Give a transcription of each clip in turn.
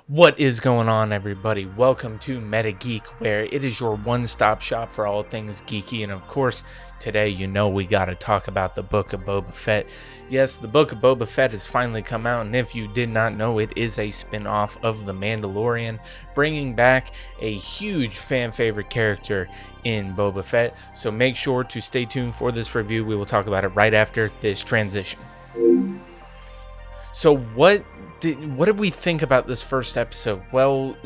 What is going on, everybody? Welcome to Meta Geek, where it is your one-stop shop for all things geeky. And of course, today, we got to talk about the Book of Boba Fett. Yes, the Book of Boba Fett has finally come out, and if you did not know, it is a spin-off of The Mandalorian, bringing back a huge fan-favorite character in Boba Fett. So make sure to stay tuned for this review. We will talk about it right after this transition. So what did we think about this first episode? Well,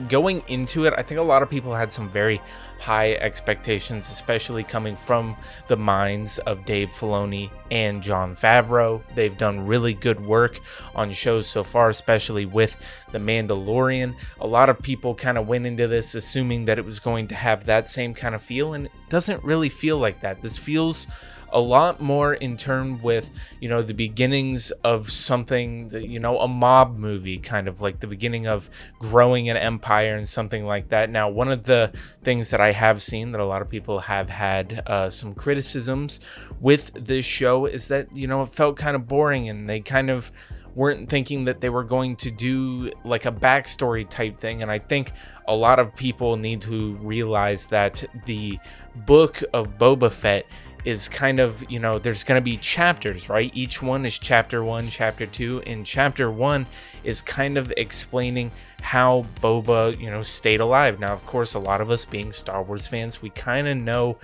going into it, I think a lot of people had some very high expectations, especially coming from the minds of Dave Filoni and Jon Favreau. They've done really good work on shows so far, especially with The Mandalorian. A lot of people kind of went into this assuming that it was going to have that same kind of feel, and it doesn't really feel like that. This feels a lot more in turn with, the beginnings of something, a mob movie, kind of like the beginning of growing an empire and something like that. Now, one of the things that I have seen that a lot of people have had some criticisms with this show is that, it felt kind of boring, and they kind of weren't thinking that they were going to do like a backstory type thing. And I think a lot of people need to realize that the Book of Boba Fett is kind of, there's going to be chapters, right? Each one is chapter 1, chapter 2, and chapter 1 is kind of explaining how Boba, stayed alive. Now, of course, a lot of us being Star Wars fans, we kind of know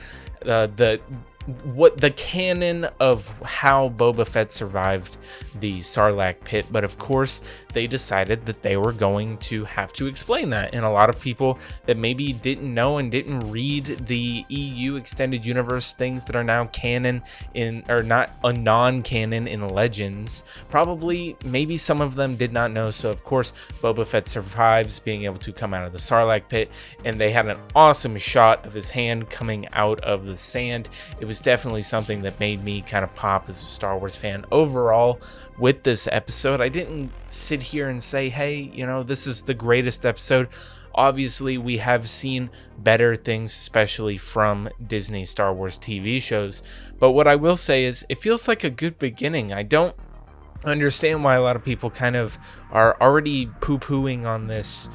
what the canon of how Boba Fett survived the Sarlacc pit, but of course they decided that they were going to have to explain that. And a lot of people that maybe didn't know and didn't read the EU extended universe things that are now canon or not a non-canon in Legends, probably maybe some of them did not know. So of course Boba Fett survives being able to come out of the Sarlacc pit, and they had an awesome shot of his hand coming out of the sand. It was definitely something that made me kind of pop as a Star Wars fan. Overall, with this episode, I didn't sit here and say, hey, this is the greatest episode. Obviously, we have seen better things, especially from Disney Star Wars TV shows. But what I will say is it feels like a good beginning. I don't understand why a lot of people kind of are already poo-pooing on this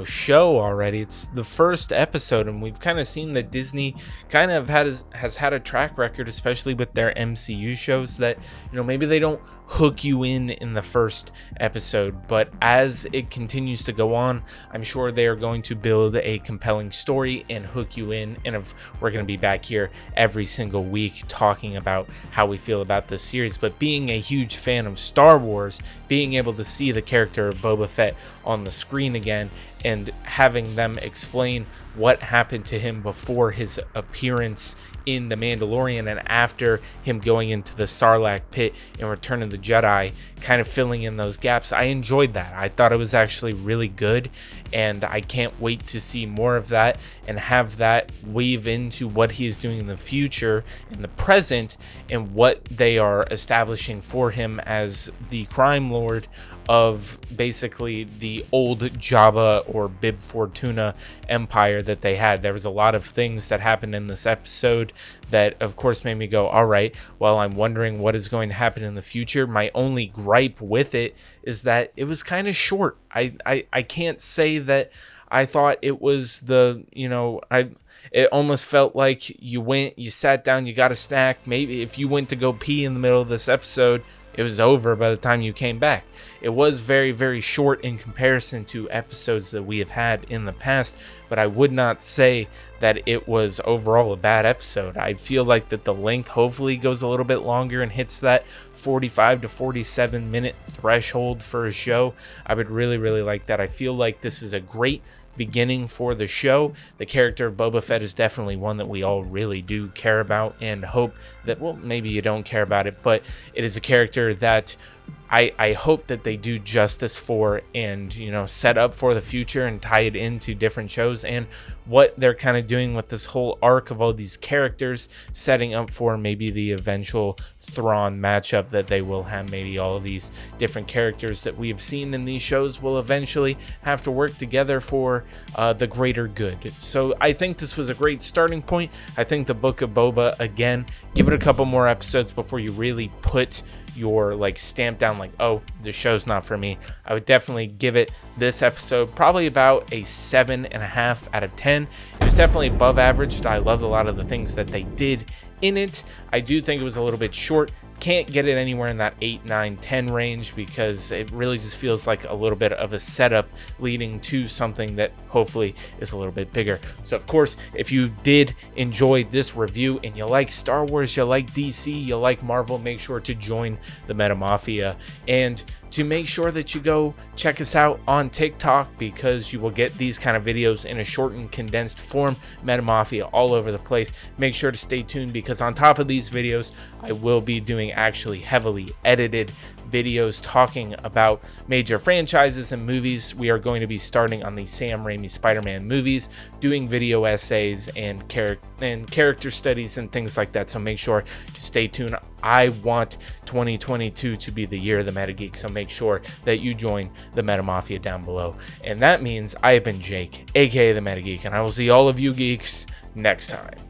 show already. It's the first episode, and we've kind of seen that Disney kind of has had a track record, especially with their MCU shows, that maybe they don't hook you in the first episode, but as it continues to go on, I'm sure they are going to build a compelling story and hook you in. And if we're going to be back here every single week talking about how we feel about this series. But being a huge fan of Star Wars, being able to see the character of Boba Fett on the screen again and having them explain what happened to him before his appearance in The Mandalorian and after him going into the Sarlacc pit in Return of the Jedi, kind of filling in those gaps. I enjoyed that. I thought it was actually really good, and I can't wait to see more of that and have that weave into what he is doing in the future, in the present, and what they are establishing for him as the crime lord of basically the old Jabba or Bib Fortuna empire that they had. There was a lot of things that happened in this episode that of course made me go, all right, well, I'm wondering what is going to happen in the future. My only gripe with it is that it was kind of short. I can't say that I thought it was it almost felt like you sat down, you got a snack. Maybe if you went to go pee in the middle of this episode, it was over by the time you came back. It was very, very short in comparison to episodes that we have had in the past, but I would not say that it was overall a bad episode. I feel like that the length hopefully goes a little bit longer and hits that 45 to 47 minute threshold for a show. I would really, really like that. I feel like this is a great beginning for the show. The character of Boba Fett is definitely one that we all really do care about and hope that, well, maybe you don't care about it, but it is a character that I hope that they do justice for and, set up for the future and tie it into different shows and what they're kind of doing with this whole arc of all these characters, setting up for maybe the eventual Thrawn matchup that they will have. Maybe all of these different characters that we have seen in these shows will eventually have to work together for the greater good. So I think this was a great starting point. I think the Book of Boba, again, give it a couple more episodes before you really put you're like stamped down like, oh, the show's not for me, I would definitely give it this episode probably about a 7.5 out of 10. It was definitely above average. I loved a lot of the things that they did in it. I do think it was a little bit short. Can't get it anywhere in that 8, 9, 10 range because it really just feels like a little bit of a setup leading to something that hopefully is a little bit bigger. So of course, if you did enjoy this review and you like Star Wars, you like DC, you like Marvel, make sure to join the Meta Mafia, and to make sure that you go check us out on TikTok, because you will get these kind of videos in a shortened, condensed form. Meta Mafia all over the place. Make sure to stay tuned, because on top of these videos, I will be doing actually heavily edited videos talking about major franchises and movies. We are going to be starting on the Sam Raimi Spider-Man movies, doing video essays and character studies and things like that. So make sure to stay tuned. I want 2022 to be the year of the Meta Geek, so make sure that you join the Meta Mafia down below. And that means I have been Jake, aka the Meta Geek, and I will see all of you geeks next time.